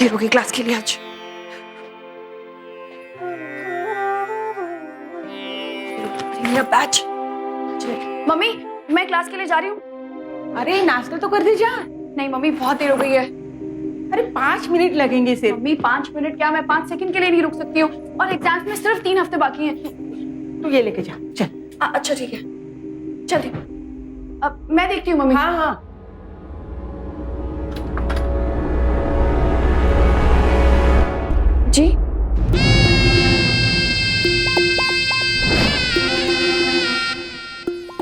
देर हो गई क्लास के लिए आज। मेरा बैच। मम्मी मैं क्लास के लिए जा रही हूँ। अरे नाश्ता तो कर दे जा। नहीं मम्मी बहुत देर हो गई है। अरे 5 मिनट लगेंगे सिर्फ। मम्मी 5 मिनट क्या, मैं 5 सेकंड के लिए नहीं रुक सकती हूँ, और एग्जाम में सिर्फ 3 हफ्ते बाकी हैं। तू ये लेके जा चल। अच्छा ठीक है चल। अब मैं देखती हूँ मम्मी। हाँ हाँ। जी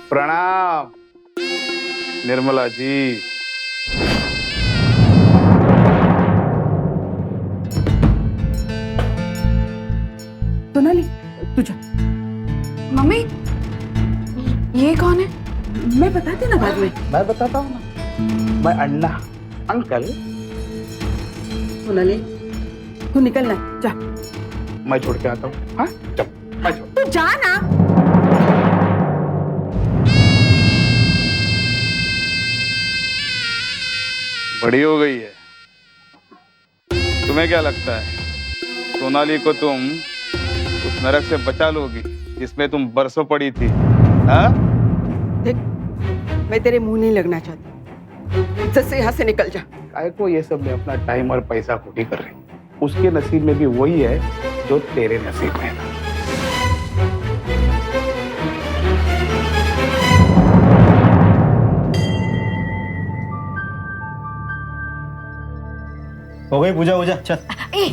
प्रणाम निर्मला जी। सोनाली तू जा। मम्मी ये कौन है? मैं बताती ना बाद में। मैं बताता हूँ ना, मैं अन्ना अंकल। सोनाली तू निकलना जा। मैं छोड़ के आता हूँ। हाँ चल मैं छोड़। तू जा ना। बड़ी हो गई है। तुम्हें क्या लगता है सोनाली को तुम उस नरक से बचा लोगी जिसमें तुम बरसों पड़ी थी? हाँ? देख मैं तेरे मुंह नहीं लगना चाहती। इज्जत से यहाँ से निकल जा। काय को ये सब में अपना टाइम और पैसा खोटी कर रही। उसके नसीब में भी वही है जो तेरे नसीब में था। हो गई पूजा वूजा चल। ए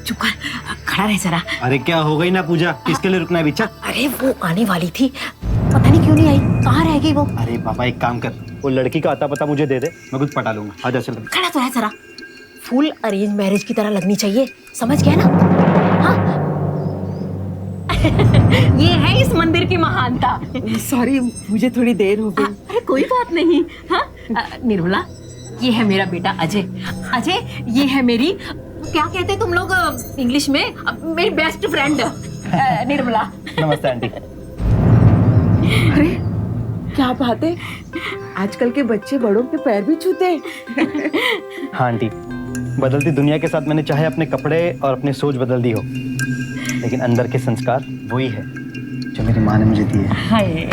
चुप कर, खड़ा रह जरा। अरे क्या हो गई ना पूजा, किसके लिए रुकना है अभी? चल। अरे वो आने वाली थी, पता नहीं क्यों नहीं आई, कहाँ रह गई वो? अरे पापा एक काम कर, वो लड़की का आता पता मुझे दे दे, मैं कुछ पटा लूंगा। आजा चल। खड़ा तो है जरा। फुल अरेंज मैरिज की तरह लगनी चाहिए, समझ गया ना? हाँ ये है इस मंदिर की महानता। सॉरी मुझे थोड़ी देर हो गई। अरे कोई बात नहीं। हाँ निर्मला, ये है मेरा बेटा अजय। अजय ये है मेरी, क्या कहते हैं तुम लोग इंग्लिश में, मेरी बेस्ट फ्रेंड निर्मला। नमस्ते आंटी। अरे क्या बात है, आजकल के बच्चे बड़ों के पैर भी छूते हैं। हाँ आंटी, बदलती दुनिया के साथ मैंने चाहे अपने कपड़े और अपनी सोच बदल दी हो, लेकिन अंदर के संस्कार वही है जो मेरी माँ ने मुझे दिए। हाय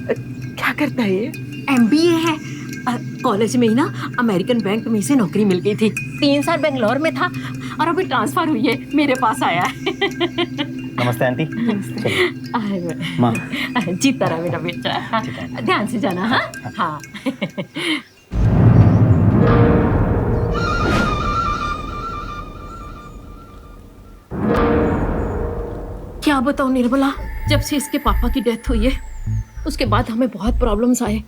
क्या करता है ये? MBA है। कॉलेज में ही ना अमेरिकन बैंक में से नौकरी मिल गई थी। 3 साल बेंगलोर में था और अभी ट्रांसफर हुई है, मेरे पास आया है। नमस्ते आंटी। माँ जीता रहा मेरा बेटा। हाँ, ध्यान से जाना। हाँ हाँ। क्या बताऊं निर्मला, जब से इसके पापा की डेथ हुई है उसके बाद हमें बहुत प्रॉब्लम्स आए।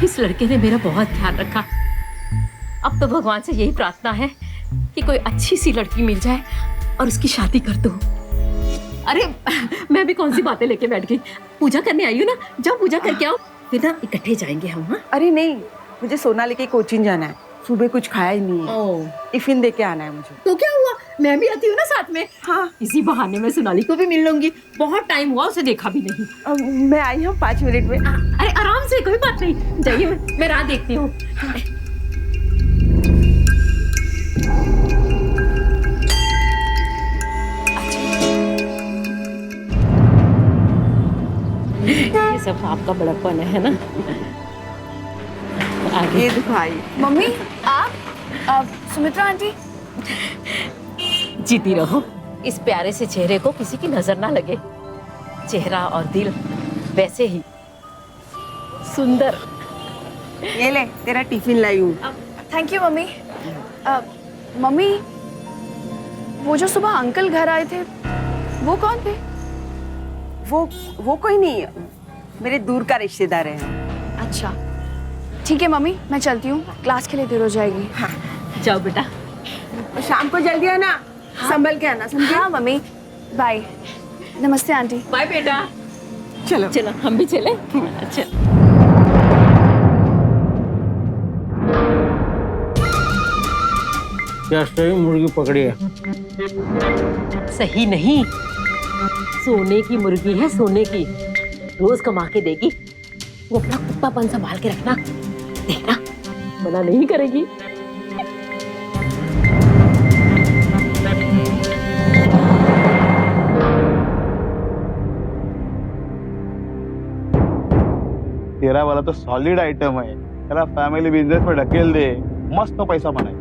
इस लड़के ने मेरा बहुत ध्यान रखा। अब तो भगवान से यही प्रार्थना है कि कोई अच्छी सी लड़की मिल जाए और उसकी शादी कर दो। अरे मैं भी कौन सी बातें लेके बैठ गई। पूजा करने आई हूँ ना, जाओ पूजा करके आओ, फिर ना इकट्ठे जाएंगे हम। हाँ अरे नहीं, मुझे सोनाली की कोचिंग जाना है। सुबह कुछ खाया ही नहीं है। टिफिन दे के आना है मुझे। तो क्या हुआ, मैं भी आती हूँ ना साथ में। हाँ इसी बहाने में सोनाली को भी मिल लूंगी, बहुत टाइम हुआ उसे देखा भी नहीं। मैं आई हूँ 5 मिनट में। अरे आराम से, कोई बात नहीं, जाइए, मैं राह देखती हूँ। ये सब आपका बड़प्पन है ना? आगे ये दिखाई। मम्मी आप सुमित्रा आंटी। जीती रहो। इस प्यारे से चेहरे को किसी की नजर ना लगे। चेहरा और दिल वैसे ही सुंदर। ये ले तेरा टिफिन लाई हूँ। Thank you mummy. मम्मी वो जो सुबह अंकल घर आए थे वो कौन थे? वो कोई नहीं है, मेरे दूर का रिश्तेदार है। अच्छा ठीक है मम्मी, मैं चलती हूँ, क्लास के लिए देर हो जाएगी। हाँ जाओ बेटा। शाम को जल्दी आना। हाँ। संभल के आना, समझे? हाँ मम्मी बाय। नमस्ते आंटी। बाय बेटा। चलो चलो हम भी चले। अच्छा क्या सही मुर्गी पकड़ी है? सही नहीं, सोने की मुर्गी है, सोने की। रोज कमा के देगी। वो अपना कुत्तापन संभाल के रखना, देखना मना नहीं करेगी। तेरा वाला तो सॉलिड आइटम है, तेरा फैमिली बिजनेस में ढकेल दे, मस्त पैसा बनाए।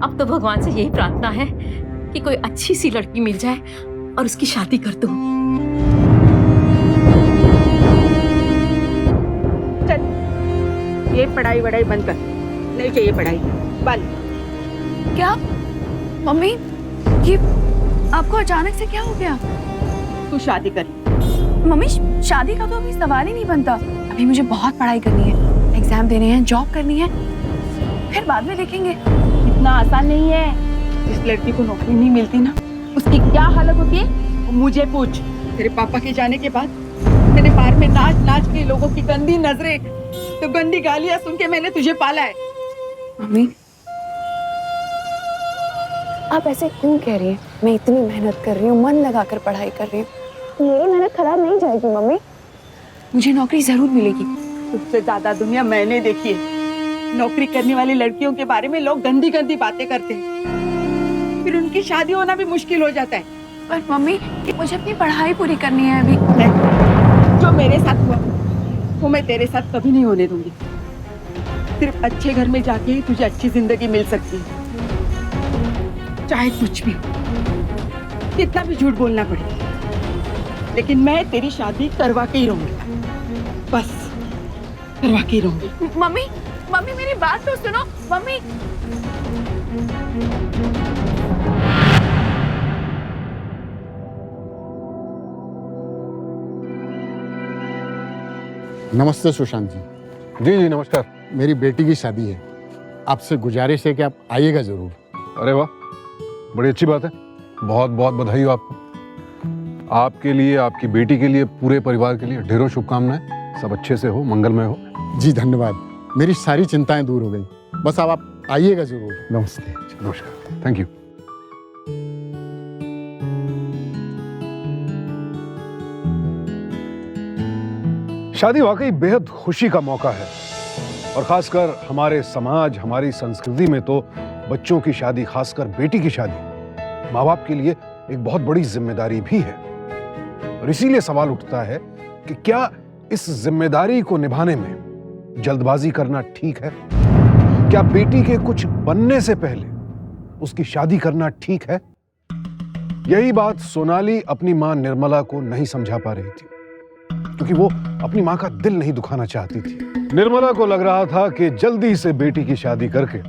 अब तो भगवान से यही प्रार्थना है कि कोई अच्छी सी लड़की मिल जाए और उसकी शादी कर दूं। चल, ये पढ़ाई वढ़ाई बंद कर, नहीं चाहिए पढ़ाई, बंद। क्या मम्मी, ये आपको अचानक से क्या हो गया? तू शादी कर। मम्मी शादी का तो अभी सवाल ही नहीं बनता। अभी मुझे बहुत पढ़ाई करनी है, एग्जाम देने हैं, जॉब करनी है, फिर बाद में देखेंगे। इतना आसान नहीं है। जिस लड़की को नौकरी नहीं मिलती ना, उसकी क्या हालत होती है मुझे पूछ। तेरे पापा के जाने के बाद मैंने बाहर में नाच नाच के लोगों की गंदी नजरें तो गंदी गालियां सुन के मैंने तुझे पाला है। मम्मी आप ऐसे क्यों कह रही हैं? मैं इतनी मेहनत कर रही हूँ, मन लगाकर पढ़ाई कर रही हूँ, मेरी मेहनत खराब नहीं जाएगी मम्मी। मुझे नौकरी जरूर मिलेगी। सबसे ज्यादा दुनिया मैंने देखी है। नौकरी करने वाली लड़कियों के बारे में लोग गंदी गंदी बातें करते हैं, फिर उनकी शादी होना भी मुश्किल हो जाता है। पर मम्मी मुझे अपनी पढ़ाई पूरी करनी है अभी। जो मेरे साथ हुआ वो मैं तेरे साथ कभी नहीं होने दूंगी। सिर्फ अच्छे घर में जाके ही तुझे अच्छी जिंदगी मिल सकती है, चाहे कुछ भी हो, कितना भी झूठ बोलना पड़े, लेकिन मैं तेरी शादी करवा के ही रहूंगी, बस करवा के ही रहूंगी। मम्मी मम्मी मेरी बात तो सुनो मम्मी। नमस्ते सुशांत जी। जी जी नमस्कार। मेरी बेटी की शादी है, आपसे गुजारिश है कि आप आइएगा जरूर। अरे वाह, बड़ी अच्छी बात है। बहुत बहुत बधाई हो आपको। आपके लिए, आपकी बेटी के लिए, पूरे परिवार के लिए ढेरों शुभकामनाएं। सब अच्छे से हो, मंगलमय हो। जी धन्यवाद, मेरी सारी चिंताएं दूर हो गई। बस अब आप आइएगा जरूर। नमस्ते। नमस्कार, थैंक यू। शादी वाकई बेहद खुशी का मौका है, और खासकर हमारे समाज, हमारी संस्कृति में तो बच्चों की शादी, खासकर बेटी की शादी, माँ बाप के लिए एक बहुत बड़ी जिम्मेदारी भी है। और इसीलिए सवाल उठता है कि क्या इस जिम्मेदारी को निभाने में जल्दबाजी करना ठीक है? क्या बेटी के कुछ बनने से पहले उसकी शादी करना ठीक है? यही बात सोनाली अपनी मां निर्मला को नहीं समझा पा रही थी, क्योंकि वो अपनी मां का दिल नहीं दुखाना चाहती थी। निर्मला को लग रहा था कि जल्दी से बेटी की शादी करके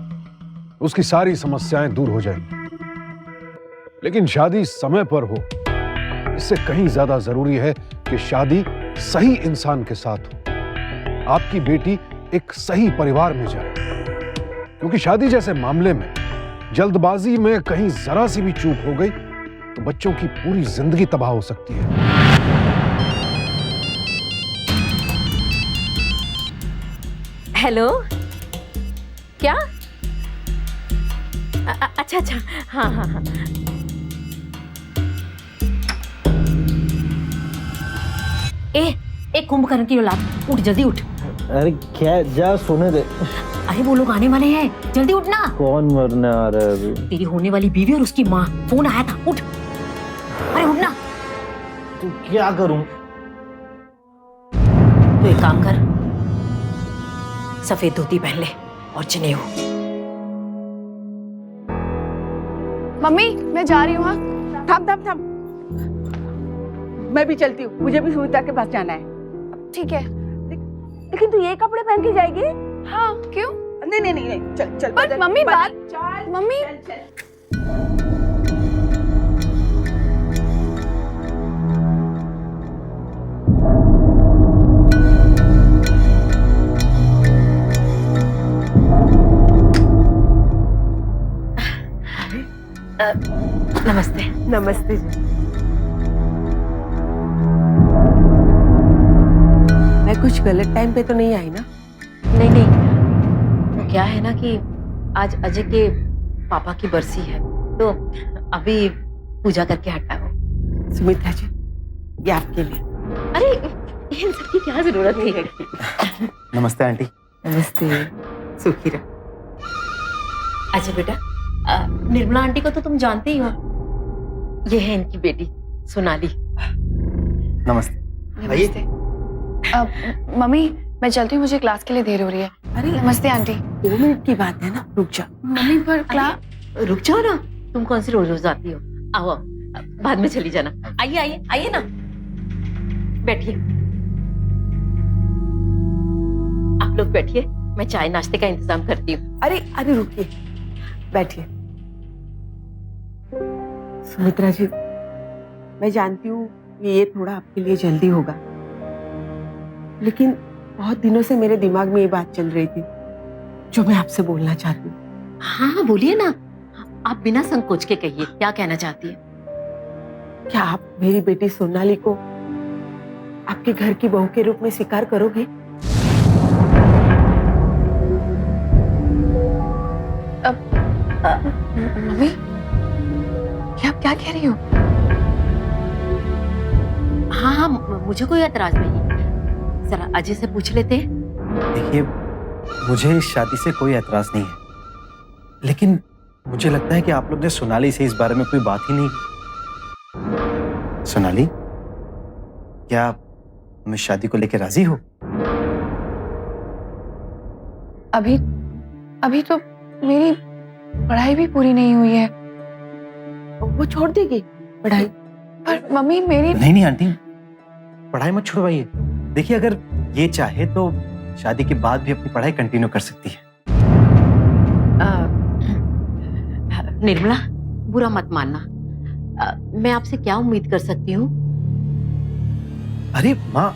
उसकी सारी समस्याएं दूर हो जाएंगी, लेकिन शादी समय पर हो, इससे कहीं ज्यादा जरूरी है कि शादी सही इंसान के साथ हो, आपकी बेटी एक सही परिवार में जाए। क्योंकि शादी जैसे मामले में जल्दबाजी में कहीं जरा सी भी चूक हो गई तो बच्चों की पूरी जिंदगी तबाह हो सकती है। हेलो, क्या? अच्छा अच्छा, हाँ हाँ हाँ। ए कुंभकर्ण की औलाद, उठ जल्दी उठ। अरे क्या, जा सोने दे। अरे वो लोग आने वाले हैं, जल्दी उठना। कौन मरने आ रहा है अभी? तेरी होने वाली बीवी और उसकी माँ, फोन आया था, उठ। अरे उठना। तो क्या करूं? तो एक काम कर, सफेद धोती पहन ले और जनेऊ। मम्मी मैं जा रही हूँ। हाँ थम थम थम, मैं भी चलती हूँ, मुझे भी सुनीता के पास जाना है। ठीक है। लेकिन तू ये कपड़े पहन के जाएगी? हाँ क्यों? नहीं नहीं नहीं, चल चल। पर मम्मी बात, मम्मी नमस्ते। नमस्ते जी। मैं कुछ गलत टाइम पे तो नहीं आई ना? नहीं नहीं, वो क्या है ना कि आज अजय के पापा की बरसी है, तो अभी पूजा करके हटा वो। सुमित्रा जी, ये आपके लिए। अरे इन सब की क्या जरूरत थी? नमस्ते आंटी। नमस्ते, सुखी रहो। अच्छा बेटा, निर्मला आंटी को तो तुम जानते ही हो, ये है इनकी बेटी सोनाली। नमस्ते। नमस्ते। मम्मी मैं चलती हूँ, मुझे क्लास के लिए देर हो रही है। अरे नमस्ते आंटी। 2 मिनट की बात है ना, रुक जा। मम्मी पर क्लास। रुक जाओ ना, तुम कौन सी रोज रोज आती हो? आओ आओ, बाद में चली जाना। आइए आइए आइए ना, बैठिए। आप लोग बैठिए, मैं चाय नाश्ते का इंतजाम करती हूँ। अरे अरे रुकिए, बैठिए। सुमित्रा जी, मैं जानती हूँ ये थोड़ा आपके लिए जल्दी होगा, लेकिन बहुत दिनों से मेरे दिमाग में ये बात चल रही थी जो मैं आपसे बोलना चाहती हूँ। हाँ बोलिए ना, आप बिना संकोच के कहिए, क्या कहना चाहती है? क्या आप मेरी बेटी सोनाली को आपके घर की बहू के रूप में स्वीकार करोगे? मम्मी क्या आप क्या कह रही हो? हाँ हाँ, मुझे कोई एतराज नहीं। जरा अजय से पूछ लेते हैं। देखिए, मुझे इस शादी से कोई एतराज नहीं है, लेकिन मुझे लगता है कि आप लोग ने सोनाली से इस बारे में कोई बात ही नहीं की। सोनाली, क्या तुम इस शादी को लेकर राजी हो? अभी तो मेरी पढ़ाई भी पूरी नहीं हुई है। वो छोड़ देगी पढ़ाई? पर मम्मी मेरी नहीं आंटी, पढ़ाई मत छुड़वाइए। देखिए, अगर ये चाहे तो शादी के बाद भी अपनी पढ़ाई कंटिन्यू कर सकती है। निर्मला, बुरा मत मानना। मैं आपसे क्या उम्मीद कर सकती हूँ? अरे माँ,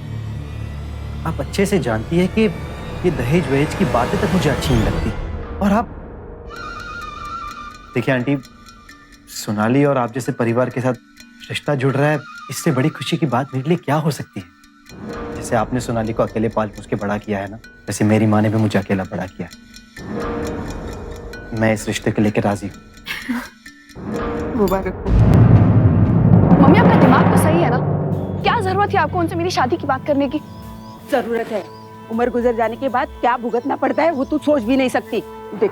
आप अच्छे से जानती है कि ये दहेज वहेज की बातें तक मुझे अच्छी नहीं लगती। और आप देखिए आंटी, सोनाली और आप जैसे परिवार के साथ रिश्ता जुड़ रहा है, इससे बड़ी खुशी की बात मेरे लिए क्या हो सकती है। जैसे आपने सोनाली को अकेले पाल पोस के बड़ा किया है ना, वैसे मेरी माँ ने भी मुझे अकेला बड़ा किया है। मैं इस रिश्ते को लेकर राजी हूँ। मुबारक हो। मम्मी आपका दिमाग तो सही है ना? क्या जरूरत है आपको उनसे मेरी शादी की बात करने की? जरूरत है। उम्र गुजर जाने के बाद क्या भुगतना पड़ता है वो तू सोच भी नहीं सकती। देख,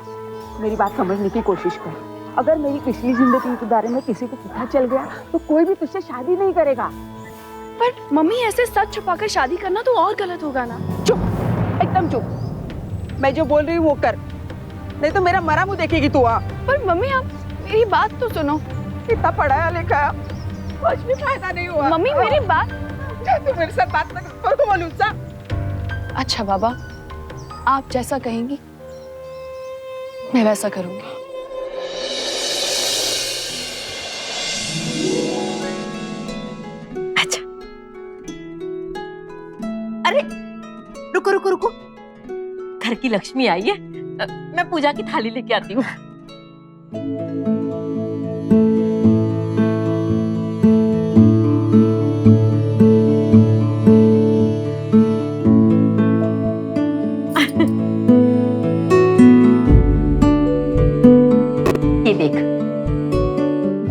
मेरी बात समझने की कोशिश कर। अगर मेरी पिछली जिंदगी के बारे में किसी को पता चल गया तो कोई भी तुझसे शादी नहीं करेगा। पर मम्मी ऐसे सच छुपाकर शादी करना तो और गलत होगा ना? चुप, एकदम चुप। मैं जो बोल रही हूँ वो कर, नहीं तो मेरा मरा मुंह देखेगी तू। पर मम्मी आप मेरी बात तो सुनो। इतना पढ़ाया लिखा कुछ भी फायदा नहीं हुआ। मम्मी मेरी बात। तू मेरे साथ बात ना कर तो बोलूं सा। अच्छा बाबा, आप जैसा कहेंगी मैं वैसा करूंगी। अच्छा, अरे रुको रुको रुको, घर की लक्ष्मी आई है। मैं पूजा की थाली लेके आती हूँ। ये देख,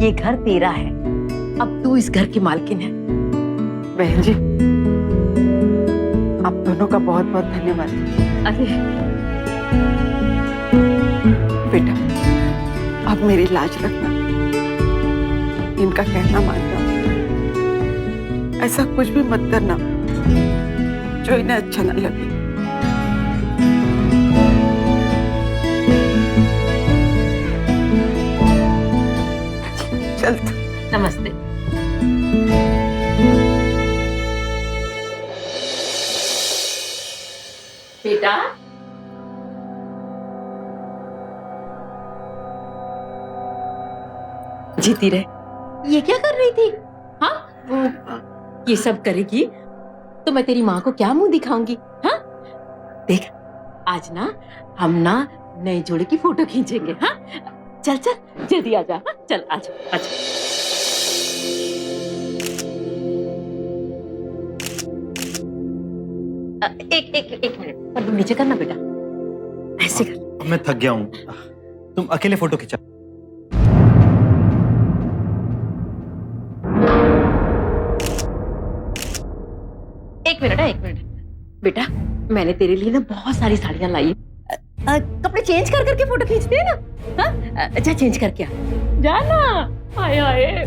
ये घर तेरा है, अब तू इस घर की मालकिन है। बहन जी, आप दोनों का बहुत बहुत धन्यवाद। अरे बेटा, अब मेरी लाज रखना, इनका कहना मानना, ऐसा कुछ भी मत करना जो इन्हें अच्छा न लगे। चल। नमस्ते। बेटा, जीती रहे। ये क्या कर रही थी? हाँ, ये सब करेगी तो मैं तेरी माँ को क्या मुंह दिखाऊंगी? हाँ, देख, आज ना हम ना नए जोड़े की फोटो खींचेंगे। हाँ, चल चल जल्दी आ जा। हाँ, चल आजा आजा। एक मिनट, पर नीचे करना बेटा, ऐसे कर। मैं थक गया हूँ, तुम अकेले फोटो खिंचा। एक मिनट बेटा, मैंने तेरे लिए ना बहुत सारी साड़ियां लाई है। कपड़े चेंज कर करके फोटो खींचते हैं ना? हाँ, जा चेंज करके आ, जा ना। आए आए।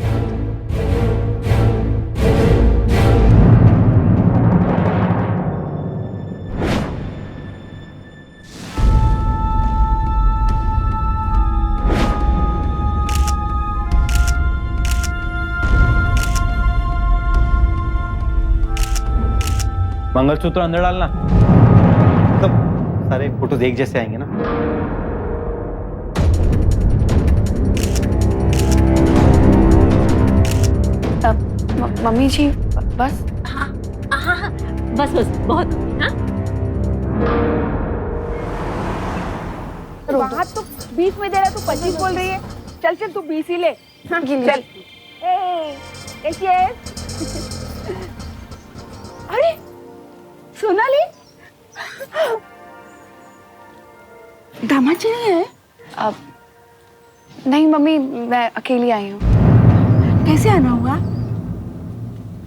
मंगलसूत्र अंदर डालना, तब सारे फोटोज एक जैसे आएंगे ना। मम्मी जी बस। हाँ हाँ हाँ, बस बस बहुत हो गई, हाँ? वहाँ तो 20 में दे रहा, तू 25 बोल रही है। चल चल तू 20 ही ले। हाँ, चल। अरे सोनाली, दामाद जी नहीं है? अब नहीं मम्मी, मैं अकेली आई हूँ। कैसे आना हुआ?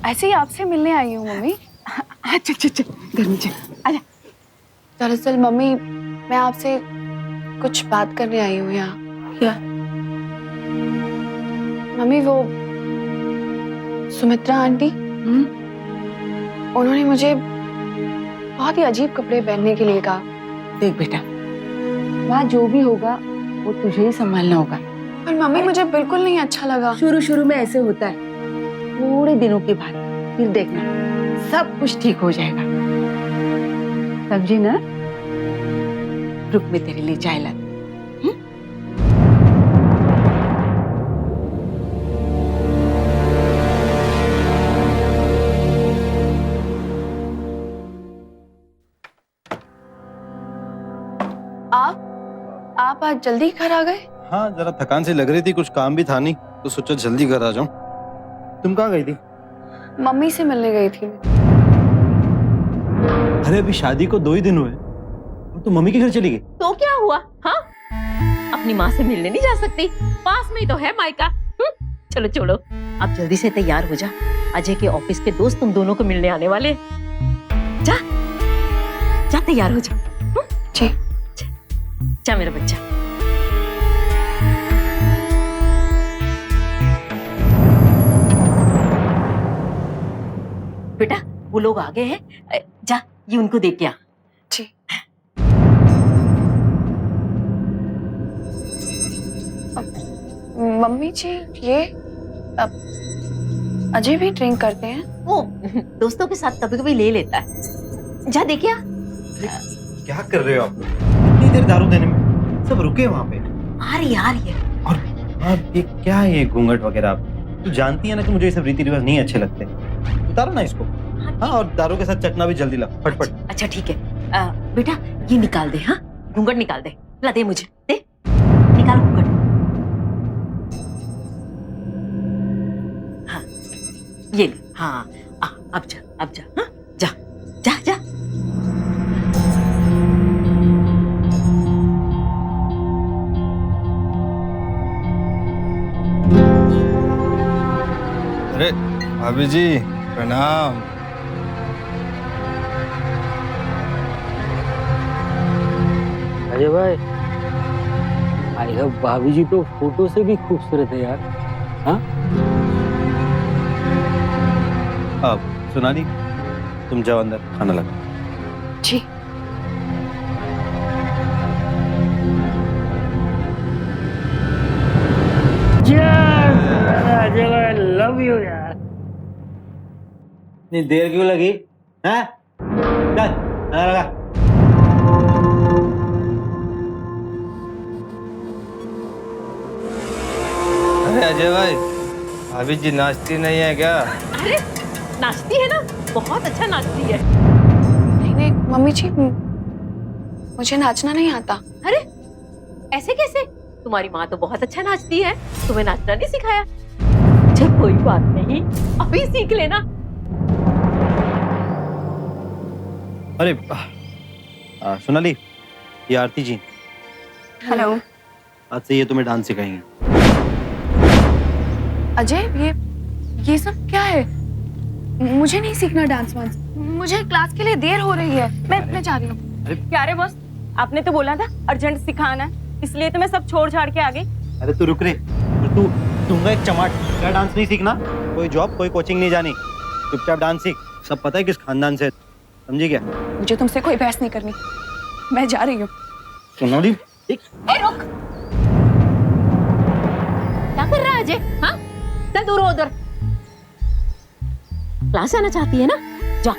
ऐसे ही आपसे मिलने आई हूँ मम्मी। अच्छा अच्छा अच्छा, घर में चल, आजा। दरअसल मम्मी, मैं आपसे कुछ बात करने आई हूँ यहाँ। क्या? मम्मी वो सुमित्रा आंटी, उन्होंने मुझे बहुत ही अजीब कपड़े पहनने के लिए कहा। देख बेटा, वहाँ जो भी होगा वो तुझे ही संभालना होगा। पर मम्मी मुझे बिल्कुल नहीं अच्छा लगा। शुरू शुरू में ऐसे होता है, थोड़े दिनों के बाद फिर देखना सब कुछ ठीक हो जाएगा। समझी ना? रुक, मैं तेरे लिए चाय लाती। आप आज जल्दी घर आ गए? हाँ, जरा थकान सी लग रही थी, कुछ काम भी था नहीं, तो सोचा जल्दी घर आ जाऊं। तुम कहाँ गई थी? मम्मी से मिलने गई थी। अरे अभी शादी को 2 ही दिन हुए और तुम मम्मी के घर चली गई? तो क्या हुआ? हाँ, अपनी माँ से मिलने नहीं जा सकती? पास में ही तो है मायका। चलो छोड़ो, अब जल्दी से तैयार हो जा। अजय के ऑफिस के दोस्त तुम दोनों को मिलने आने वाले। जा जा, तैयार हो जा। जी। जा मेरा बच्चा। बेटा, वो लोग आ गए हैं, जा ये उनको देख के आ। जी। मम्मी जी, ये अजय भी ड्रिंक करते हैं? वो दोस्तों के साथ कभी कभी ले लेता है। जा देखिए। क्या कर रहे हो आप लोग? इतनी देर दारू देने में सब रुके वहाँ पे। आ रही है। और आप ये क्या है, ये घूंघट वगैरह? तू जानती है ना कि मुझे ये सब रीति रिवाज नहीं अच्छे लगते। उतारो ना इसको। हाँ, और दारू के साथ चटना भी जल्दी ला, फटफट। अच्छा ठीक है। बेटा ये निकाल दे। हाँ, घूंघट निकाल दे। ला दे मुझे, दे, निकाल घूंघट। हाँ ये ले। हाँ अब जा, अब जा। हाँ जा जा जा। अरे भाभी जी, प्रणाम। अजय भाई, आई है भाभी जी तो फोटो से भी खूबसूरत है यार। हाँ, अब सोनाली, तुम जाओ अंदर, खाना लगा। जी। अजय भाई लव यू यार। इतनी देर क्यों लगी? हैं? चल खाना लगा। अरे अजय भाई, भाभी जी नाचती नहीं है क्या? अरे नाचती है ना, बहुत अच्छा नाचती है। नहीं मम्मी जी, मुझे नाचना नहीं आता। अरे ऐसे कैसे? तुम्हारी माँ तो बहुत अच्छा नाचती है, तुम्हें नाचना नहीं सिखाया? चल कोई बात नहीं, अभी सीख लेना। अरे सोनाली, ये आरती जी। हेलो। आज से ये तुम्हें डांस सिखाएंगे। अजय, ये सब क्या है? मुझे नहीं सीखना डांस वांस। मुझे क्लास के लिए देर हो रही है। मैं जा रही हूँ। क्या रे बॉस, आपने तो बोला था अर्जेंट सिखाना, इसलिए तो मैं सब छोड़ छाड़ के आ गई। अरे तू रुक रे, तू दूंगा एक चमाट। क्या डांस नहीं सीखना? कोई जॉब, कोई कोचिंग नहीं जानी, चुपचाप डांस सीख। सब पता है किस खानदान से, समझी क्या? मुझे तुमसे कोई बहस नहीं करनी, मैं जा रही हूँ। सोनाली, रुक, क्या कर रहा है अजय? हाँ, चल दूर हो उधर। क्लास आना चाहती है ना? जा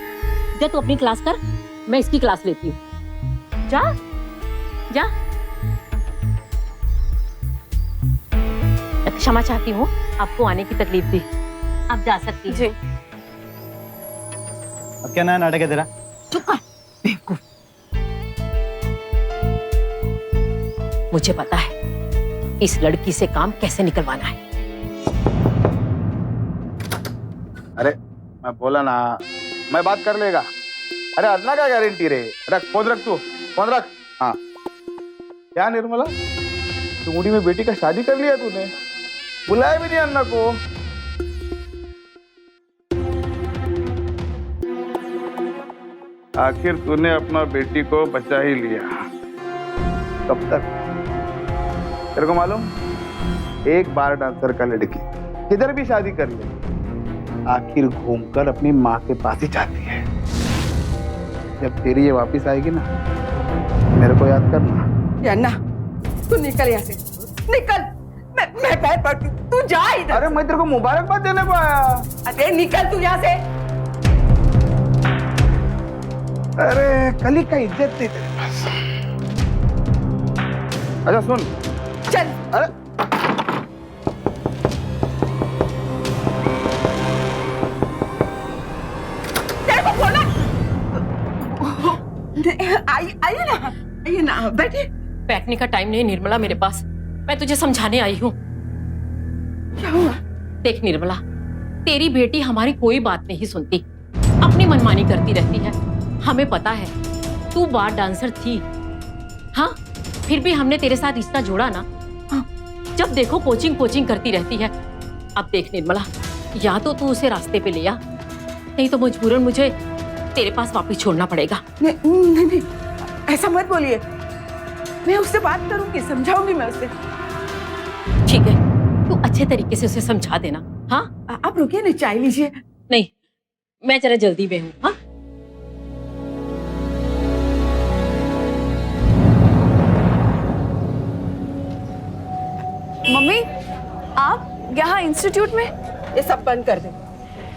जा तू अपनी क्लास कर, मैं इसकी क्लास लेती हूँ। जा जा। क्षमा चाहती हूँ, आपको आने की तकलीफ दी। आप जा सकती हैं। जी। अब क्या नया नाटक है तेरा? चुप कर बेवकूफ। मुझे पता है इस लड़की से काम कैसे निकलवाना है। अरे मैं बोला ना, मैं बात कर लेगा। अरे अन्ना का गारंटी रे। रख फोन, रख तू फोन रख। हाँ क्या निर्मला, चुंगड़ी में बेटी का शादी कर लिया तूने? बुलाया भी नहीं अन्ना को। आखिर तूने अपना बेटी को बचा ही लिया। कब तक? तेरे को मालूम, एक बार डांसर का लड़की किधर भी शादी कर ले, आखिर घूमकर अपनी माँ के पास ही जाती है। जब तेरी ये वापिस आएगी ना, मेरे को याद करना। ये अन्ना, तू निकल यहाँ से, निकल। मैं पैर पड़ती हूँ, तू जा इधर। अरे मैं तेरे को मुबारकबाद देने को आया। अरे निकल तू यहाँ से। अरे कली का इज्जत नहीं तेरे पास। अच्छा सुन, चल। अरे तेरे को बोला। आइए ना, आइए ना, बैठिए। बैठने का टाइम नहीं निर्मला मेरे पास, मैं तुझे समझाने आई हूँ। क्या हुआ? देख निर्मला, तेरी बेटी हमारी कोई बात नहीं सुनती, अपनी मनमानी करती रहती है। हमें पता है तू बार डांसर थी, हाँ, फिर भी हमने तेरे साथ रिश्ता जोड़ा ना। हाँ, जब देखो कोचिंग कोचिंग करती रहती है। अब देख निर्मला, या तो तू उसे रास्ते पे ले आ, नहीं तो मजबूरन मुझे तेरे पास वापस छोड़ना पड़ेगा। नहीं, ऐसा मत बोलिए। मैं उससे बात करूंगी, समझाऊंगी मैं उससे। ठीक है, तू अच्छे तरीके से उसे समझा देना। हाँ आप रुकिए ना, चाय लीजिए। नहीं, मैं जरा जल्दी में हूँ। हाँ मम्मी, आप यहाँ इंस्टीट्यूट में? ये सब बंद कर दे।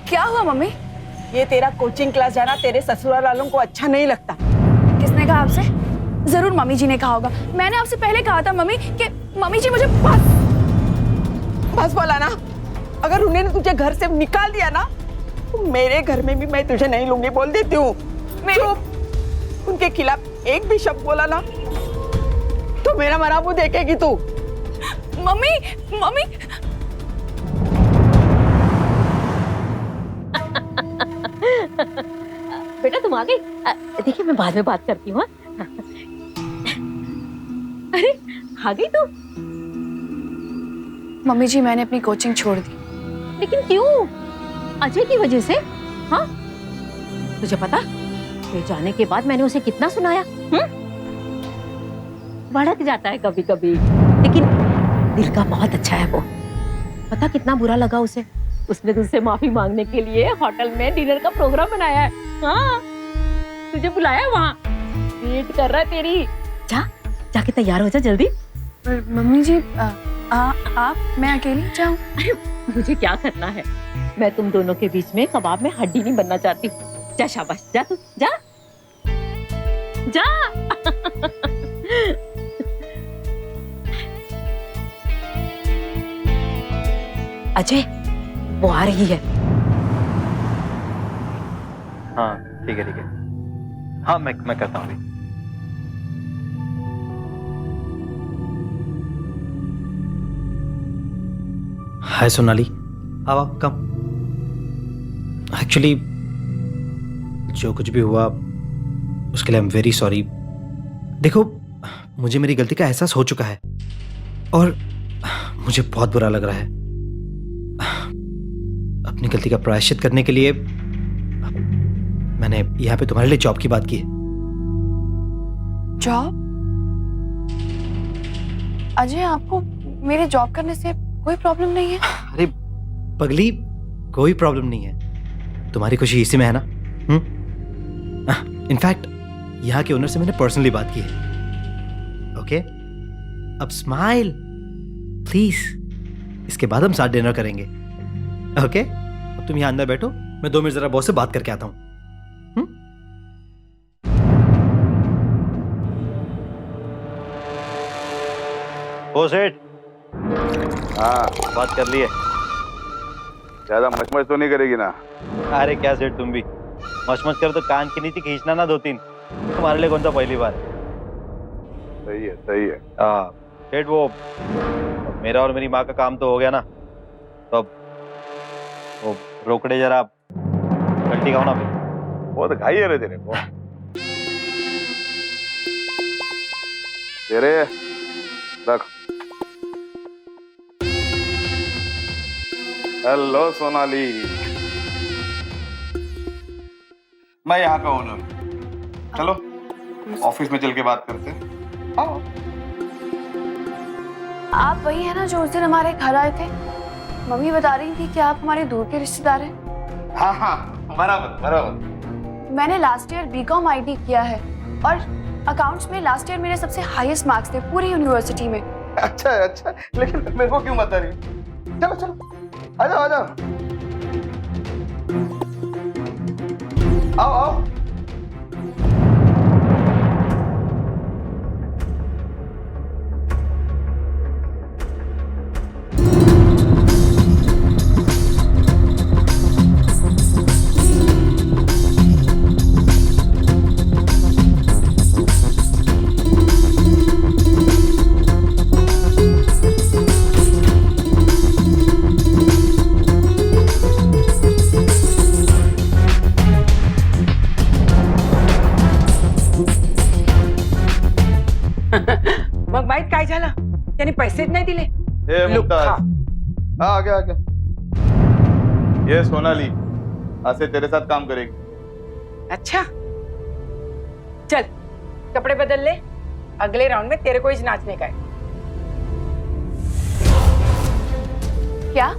क्या हुआ मम्मी? ये तेरा कोचिंग क्लास जाना तेरे ससुराल वालों को अच्छा नहीं लगता। किसने कहा आपसे? जरूर मम्मी जी ने कहा होगा। मैंने आपसे पहले कहा था मम्मी कि मम्मी जी मुझे बस बोला ना। अगर उन्होंने तुझे घर से निकाल दिया ना, तो मेरे घर में भी मैं तुझे नहीं लूंगी, बोल देती हूँ। चुप। उनके खिलाफ एक भी शब्द बोला ना तो मेरा मरा मुंह देखेगी तू। Mummy, mummy. बेटा तुम आ गई? देखिए मैं बाद में बात करती हूँ। अरे आ गई तू? मम्मी जी मैंने अपनी कोचिंग छोड़ दी। लेकिन क्यों? अजय की वजह से? हाँ, तुझे पता तेरे जाने के बाद मैंने उसे कितना सुनाया। भड़क जाता है कभी कभी, लेकिन दिल का बहुत अच्छा है वो। पता कितना बुरा लगा उसे। उसने तुझसे माफी मांगने के लिए होटल में डिनर का प्रोग्राम बनाया है। हाँ, तुझे बुलाया वहाँ, वेट कर रहा है तेरी। जा, जाके तैयार हो जा जल्दी। मम्मी जी आप, मैं अकेली जाऊं? मुझे क्या करना है, मैं तुम दोनों के बीच में कबाब में हड्डी नहीं बनना चाहती। जा शाबाश, जा तू जा जा। अजय, वो आ रही है। हाँ ठीक है ठीक है। हाँ मैं करता हूँ अभी। हाय सोनाली, आप कम। एक्चुअली जो कुछ भी हुआ उसके लिए आई एम वेरी सॉरी। देखो, मुझे मेरी गलती का एहसास हो चुका है और मुझे बहुत बुरा लग रहा है। अपनी गलती का प्रायश्चित करने के लिए मैंने यहाँ पे तुम्हारे लिए जॉब की बात की है। जॉब? अजय, आपको मेरे जॉब करने से कोई प्रॉब्लम नहीं है? अरे पगली, कोई प्रॉब्लम नहीं है। तुम्हारी खुशी इसी में है ना। इनफैक्ट यहाँ के ओनर से मैंने पर्सनली बात की है। ओके, अब स्माइल प्लीज। इसके बाद हम साथ डिनर करेंगे। ओके, अब तुम यहाँ अंदर बैठो, मैं 2 मिनट जरा बॉस से बात करके आता हूँ। हो सेठ, हाँ, बात कर लिए? ज्यादा मचमच तो नहीं करेगी ना? अरे क्या सेठ तुम भी, मच कर तो कान की नीचे खींचना ना 2-3। तुम्हारे लिए कौन सा पहली बार है? सही है, सही है। हाँ सेठ, वो मेरा और मेरी माँ का काम तो हो गया ना, तो अब वो रोकड़े जरा पलटी खाओ ना फिर। बहुत घाई है रे तेरे को। तेरे रख। हेलो सोनाली, मैं यहाँ का ओनर। चलो ऑफिस में चल के बात करते हैं। आओ। आप वही है ना जो उस दिन हमारे घर आए थे? मम्मी बता रही थी कि आप हमारे दूर के रिश्तेदार हैं। हाँ हाँ, बराबर बराबर। मैंने लास्ट ईयर बीकॉम आईटी किया है और अकाउंट्स में लास्ट ईयर मेरे सबसे हाईएस्ट मार्क्स थे पूरी यूनिवर्सिटी में। अच्छा अच्छा, लेकिन मेरे को क्यों बता रही? चलो चलो, आ जाओ आ जाओ, आओ आओ। मग माहित काय झालं? त्याने पैसेच नाही दिले. ए मुमताज, हाँ आ गया। ये सोनाली आज से तेरे साथ काम करेगी। अच्छा, चल कपड़े बदल ले, अगले राउंड में तेरे को ही नाचने का है। क्या?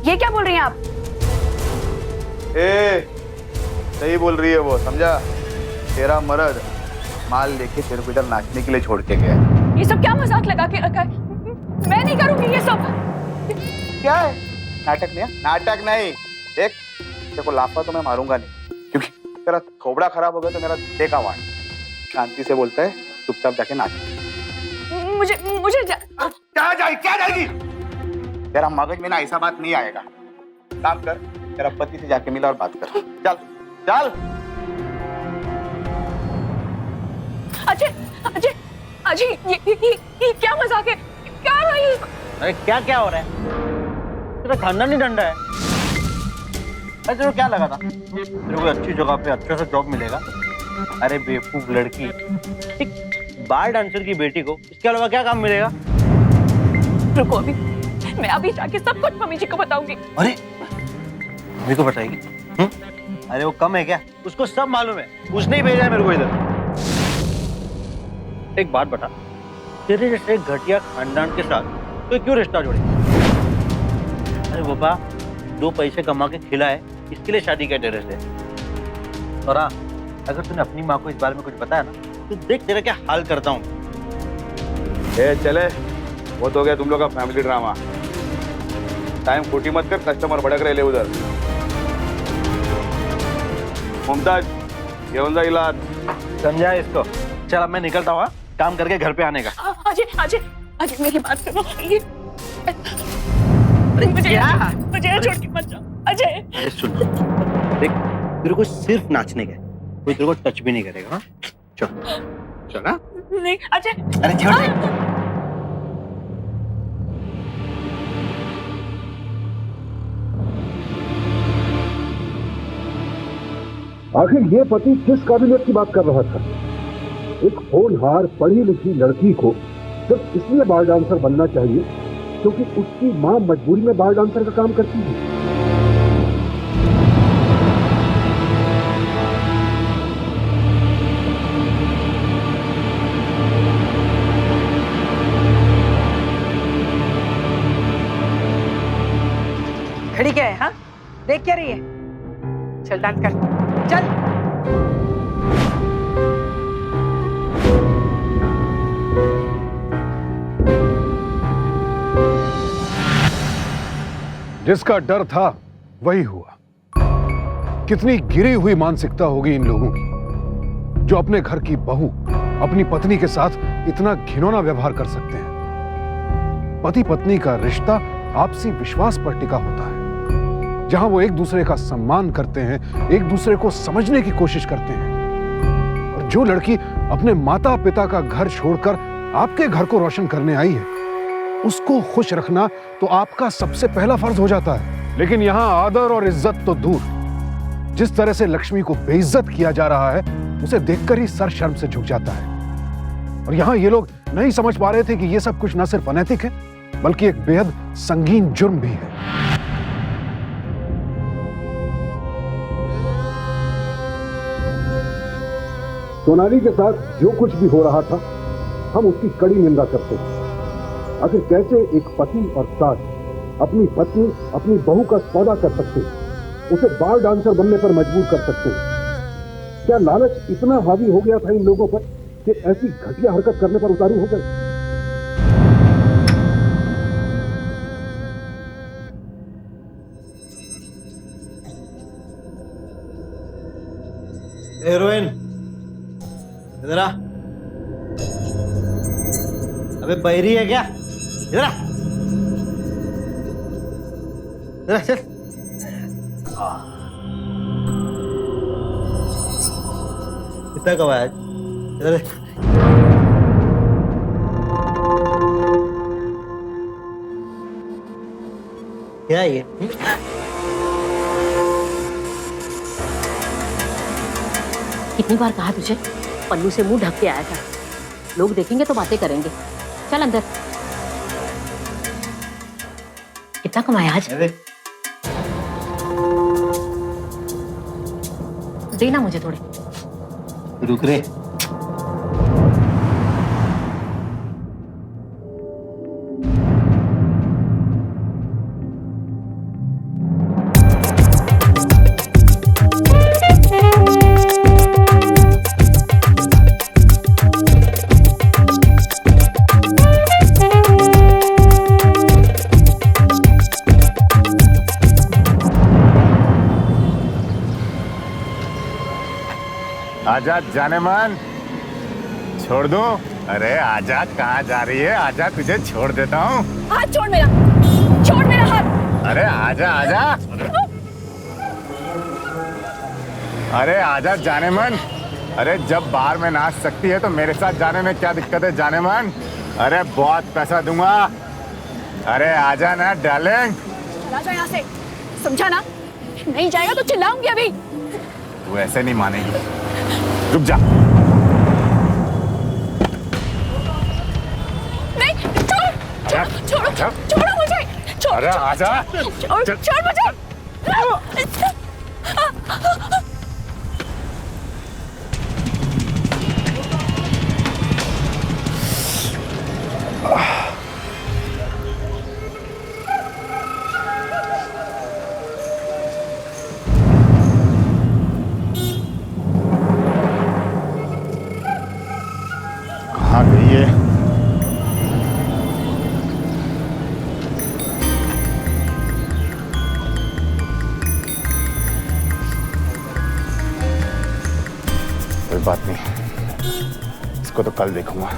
ये क्या बोल रही हैं आप? ए, सही बोल रही है वो, समझा? तेरा मर्द माल लेके तेरे को इधर नाचने के लिए छोड़ के गया। ये सब क्या मजाक लगा के रखा है? मैं नहीं करूंगी ये सब। क्या है? नाटक नहीं है? नाटक नहीं। देख, तेरे को लाफा तो मैं मारूंगा नहीं, क्योंकि तेरा थोबड़ा खराब हो गया तो मेरा देखा वाण। शांति से बोलता है, चुपचाप जाके नाच। मुझे क्या जाएगी? तेरा मगज में ना ऐसा बात नहीं आएगा। काम कर, तेरा पति से जाके मिला और बात कर। चल चल। अजय अजय अजय, ये क्या मजाक है? क्या हो रहा है? अरे क्या क्या हो रहा है? तेरा खानदानी डंडा है। अरे तेरे को क्या लगा था तेरे को अच्छी जगह पे अच्छा सा जॉब मिलेगा? अरे बेवकूफ लड़की, एक बार डांसर की बेटी को इसके अलावा क्या काम मिलेगा? रुको अभी, मैं अभी जाके सब कुछ मम्मी जी को बताऊंगी। अरे मम्मी को बताएगी? अरे वो कम है क्या? उसको सब मालूम है, उसने ही भेजा है मेरे को इधर। एक बात बता, तेरे जैसे घटिया खानदान के साथ तो क्यों रिश्ता जोड़े? अरे बाबा, 2 पैसे कमा के खिलाए, इसके लिए शादी क्या तेरे से? और हाँ, अगर तूने अपनी माँ को इस बारे में कुछ बताया ना, तो देख तेरा क्या हाल करता हूँ। चले, वो तो हो गया तुम लोग का फैमिली ड्रामा। टाइम खोटी मत कर, कस्टमर भड़क रहे ले उधर। मुमताज, घेऊन जा इलाज। समझा इसको? चल अब मैं निकलता हूँ, काम करके घर पे आने का। अजय अजय अजय, मेरी बात सुनो। मुझे छोड़ के मत जाओ अजय। अरे सुन, देख तेरे को सिर्फ नाचने का, कोई तेरे को टच भी नहीं करेगा। हाँ चल चल। हाँ नहीं अजय, अरे छोड़ दे। आखिर ये पति किस काबिलियत की बात कर रहा था? एक होनहार पढ़ी लिखी लड़की को सिर्फ इसलिए बार डांसर बनना चाहिए क्योंकि उसकी मां मजबूरी में बार डांसर का काम करती है। खड़ी क्या है? हाँ, देख क्या रही है? चल डांस कर, चल। जिसका डर था वही हुआ। कितनी गिरी हुई मानसिकता होगी इन लोगों की, जो अपने घर की बहू अपनी पत्नी के साथ इतना घिनौना व्यवहार कर सकते हैं? पति पत्नी का रिश्ता आपसी विश्वास पर टिका होता है, जहां वो एक दूसरे का सम्मान करते हैं, एक दूसरे को समझने की कोशिश करते हैं। और जो लड़की अपने माता पिता का घर छोड़कर आपके घर को रोशन करने आई है, उसको खुश रखना तो आपका सबसे पहला फर्ज हो जाता है। लेकिन यहां आदर और इज्जत तो दूर, जिस तरह से लक्ष्मी को बेइज्जत किया जा रहा है, उसे देखकर ही सर शर्म से झुक जाता है। और यहां ये लोग नहीं समझ पा रहे थे कि ये सब कुछ न सिर्फ अनैतिक है, बल्कि एक बेहद संगीन जुर्म भी है। सोनाली के साथ जो कुछ भी हो रहा था, हम उसकी कड़ी निंदा करते हैं। आखिर कैसे एक पति और सास अपनी पत्नी, अपनी बहू का सौदा कर सकते हैं, उसे बार डांसर बनने पर मजबूर कर सकते हैं? क्या लालच इतना हावी हो गया था इन लोगों पर कि ऐसी घटिया हरकत करने पर उतारू हो गए? हीरोइन, इधर आ। अबे बहरी है क्या? इधर आ, इधर आ, चल। कितना कमाया आज? इधर देख। क्या है ये? कितनी बार कहा तुझे, पल्लू से मुंह ढक के आया था। लोग देखेंगे तो बातें करेंगे। चल अंदर। कितना कमाया आज? देना मुझे थोड़े। रुक रे। आजा जाने मन, छोड़ दो। अरे आजा, कहाँ जा रही है? आजा, तुझे छोड़ देता हूँ। हाथ छोड़ मेरा, छोड़ मेरा हाथ। अरे आजा आजा, अरे आजा जाने मन। अरे जब बाहर में नाच सकती है तो मेरे साथ जाने में क्या दिक्कत है जाने मन? अरे बहुत पैसा दूंगा। अरे आजा ना डार्लिंग। चला जाओ यहाँ से, समझा ना? नहीं जाएगा तो चिल्लाऊंगी अभी। तू ऐसे नहीं मानेगी, रुक जा। नहीं, छोड़ो, छोड़ो मुझे। अरे आजा, छोड़ मुझे। कहाँ गई है? कोई बात नहीं, इसको तो कल देखूंगा।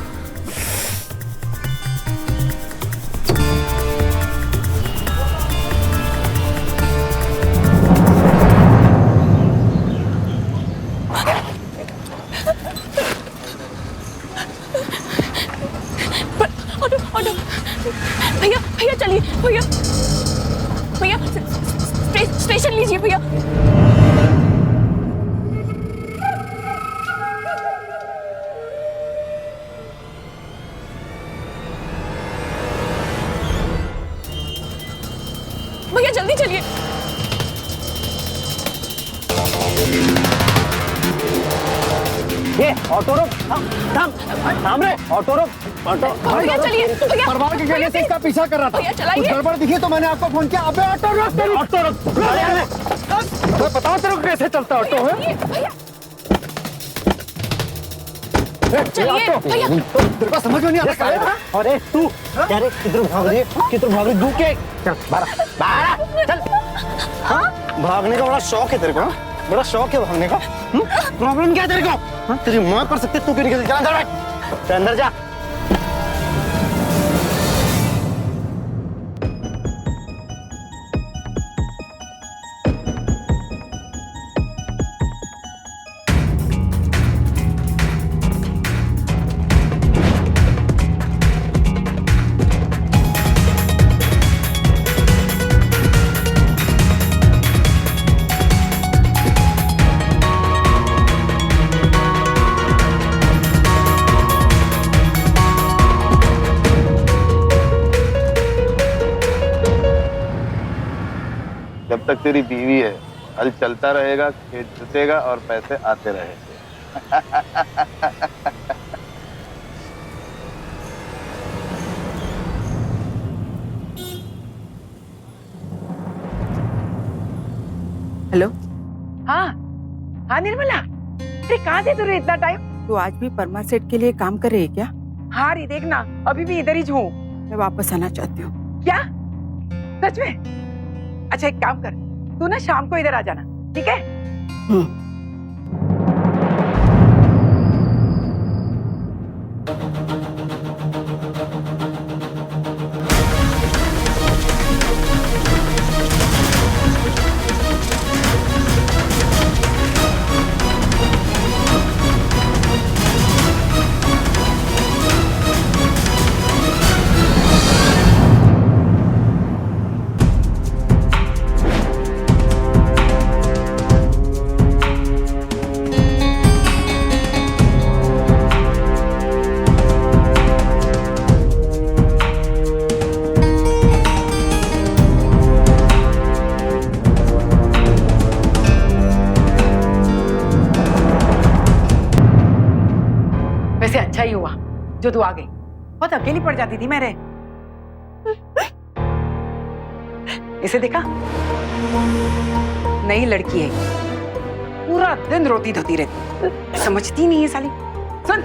भैया भैया चलिए, भैया भैया स्टेशन लीजिए भैया। भैया जल्दी चलिए। ये ऑटो रोक, थाम रे, ऑटो रोक, ऑटो। भैया चलिए, भैया परवार के कहने से इसका पीछा कर रहा था। भैया चलाइए। कुछ गड़बड़ दिखी तो मैंने आपको फोन किया। अबे ऑटो रोक, तेरी ऑटो रोक। मैं बताओ तेरे को कैसे चलता ऑटो है? भैया ए, चलिए ऑटो। भैया। तेरे को समझ में नहीं आता है? अरे तू क्या रे, किधर भाग रही है? किधर भाग रही? दू के चल, बारा बारा चल। हाँ, भागने का बड़ा शौक है तेरे को? बड़ा शौक है भागने का। प्रॉब्लम क्या है तेरे को? हाँ, तेरी माँ कर सकती है, तू क्यों नहीं कर सकती? अंदर बैठ, चल अंदर जा। जब तक तेरी बीवी है हल चलता रहेगा, खेत जुतेगा और पैसे आते रहेंगे। हेलो। हाँ हाँ निर्मला, अरे कहाँ थे तुझे इतना टाइम? तू आज भी परमा सेट के लिए काम कर रही है क्या? हाँ रे देखना, अभी भी इधर ही हूँ। मैं वापस आना चाहती हूँ। क्या सच में? अच्छा एक काम कर, तू ना शाम को इधर आ जाना, ठीक है? वैसे अच्छा ही हुआ जो तू आ गई, बहुत अकेली पड़ जाती थी मेरे। इसे देखा, नई लड़की है, पूरा दिन रोती धोती रहती, समझती नहीं है साली। सुन,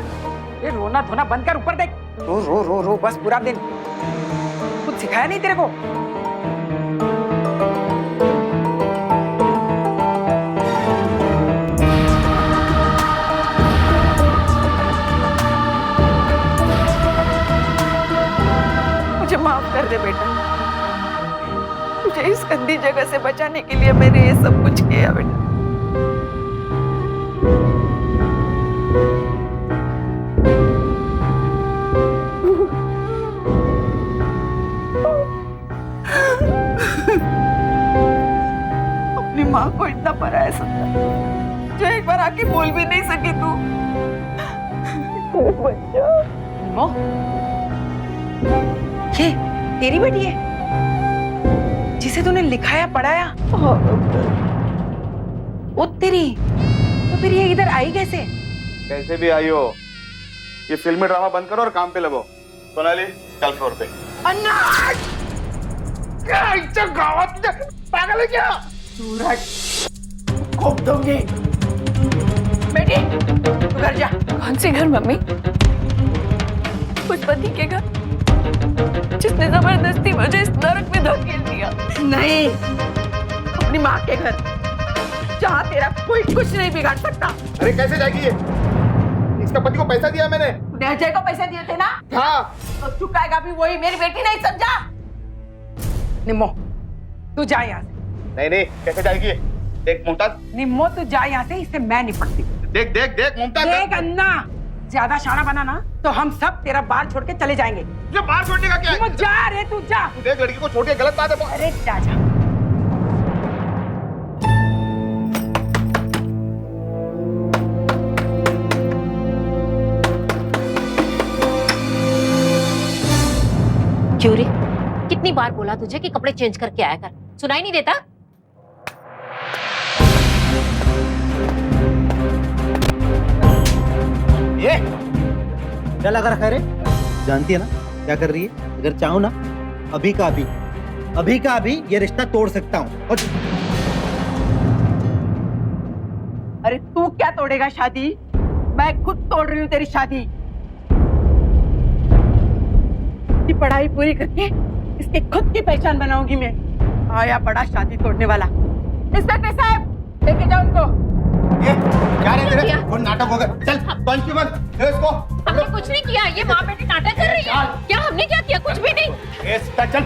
ये रोना धोना बंद कर, ऊपर देख। रो रो रो रो बस पूरा दिन। कुछ सिखाया नहीं तेरे को? मुझे माफ कर दे बेटा, तुझे इस गंदी जगह से बचाने के लिए मैंने ये सब कुछ किया बेटा। अपनी माँ को इतना पराया समझा, जो एक बार आके बोल भी नहीं सकी तू। बच्चा ये तेरी बेटी है जिसे तूने लिखाया पढ़ाया? ओ तेरी, तो फिर ये इधर आई कैसे? कैसे भी आई हो, ये फिल्मी ड्रामा बंद करो और काम पे लगो। सोनाली चल फ्लोर पे। अन्ना! क्या इज्जत गावत पागल है क्या? सूरज खूब दूंगी। बेटी तू घर जा। कौन से घर मम्मी? उस पति के घर जिसने जबरदस्ती मुझे इस नरक में धकेल दिया। नहीं, अपनी माँ के घर, जहाँ तेरा कोई कुछ नहीं बिगाड़ सकता। अरे कैसे जाएगी ये? इसका पति को पैसा दिया मैंने। अजय को पैसे दिए थे ना? हाँ। तो चुकाएगा भी वही, मेरी बेटी नहीं समझा? निम्मो तू जा यहाँ से। नहीं नहीं, कैसे जाएगी? देख मुमताज। निम्मो तू जा यहाँ से, इससे मैं निपटती। देख देख देख मुमताज। देख अन्ना, ज्यादा शाना बना ना तो हम सब तेरा बाल छोड़ के चले जाएंगे। ये बाल छोड़ने का क्या है? जा रे तू जा। तू देख लड़की को छोड़ के गलत बात है। अरे जा जा। क्यों रे, कितनी बार बोला तुझे कि कपड़े चेंज करके आया कर, सुनाई नहीं देता? ये क्या लगा रखा है रे? जानती है ना क्या कर रही है? अगर चाहूं ना अभी का अभी ये रिश्ता तोड़ सकता हूँ। और अरे तू क्या तोड़ेगा शादी? मैं खुद तोड़ रही हूँ तेरी शादी। की पढ़ाई पूरी करके इसकी खुद की पहचान बनाऊंगी मैं। आया बड़ा शादी तोड़ने वाला। इंस्पेक्टर साहब, लेके जाओ उनको। क्या रे तेरे किया? वो नाटक हो गया, चल कांस्टेबल ले इसको। हमने कुछ नहीं किया, ये माँ बेटे नाटक कर रही है। क्या हमने क्या किया? कुछ भी नहीं। चल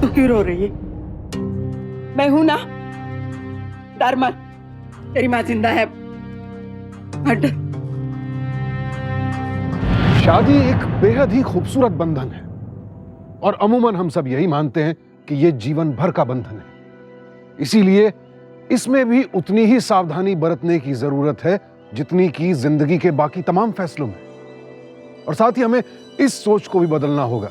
तू क्यों रो रही है? मैं हूं ना, डर मत, तेरी माँ जिंदा है। हट। शादी एक बेहद ही खूबसूरत बंधन है और अमूमन हम सब यही मानते हैं कि यह जीवन भर का बंधन है। इसीलिए इसमें भी उतनी ही सावधानी बरतने की जरूरत है जितनी की जिंदगी के बाकी तमाम फैसलों में। और साथ ही हमें इस सोच को भी बदलना होगा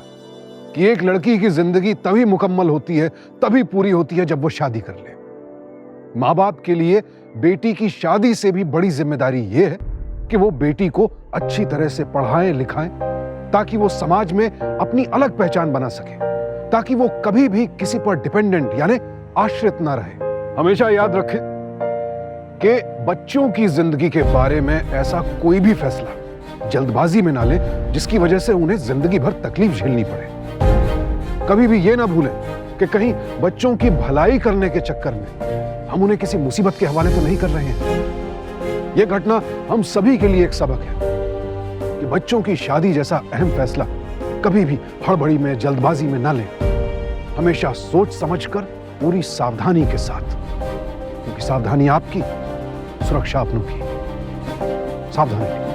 कि एक लड़की की जिंदगी तभी मुकम्मल होती है, तभी पूरी होती है जब वो शादी कर ले। माँ बाप के लिए बेटी की शादी से भी बड़ी जिम्मेदारी यह है कि वो बेटी को अच्छी तरह से पढ़ाएं लिखाएं ताकि वो समाज में अपनी अलग पहचान बना सके, ताकि वो कभी भी किसी पर डिपेंडेंट यानी आश्रित ना रहे। हमेशा याद रखें कि बच्चों की जिंदगी के बारे में ऐसा कोई भी फैसला जल्दबाजी में ना लें जिसकी वजह से उन्हें जिंदगी भर तकलीफ झेलनी पड़े। कभी भी ये ना भूलें कि कहीं बच्चों की भलाई करने के चक्कर में हम उन्हें किसी मुसीबत के हवाले तो नहीं कर रहे हैं। यह घटना हम सभी के लिए एक सबक है कि बच्चों की शादी जैसा अहम फैसला कभी भी हड़बड़ी में जल्दबाजी में ना लें। हमेशा सोच समझकर पूरी सावधानी के साथ, क्योंकि सावधानी आपकी, सुरक्षा अपनों की। सावधानी।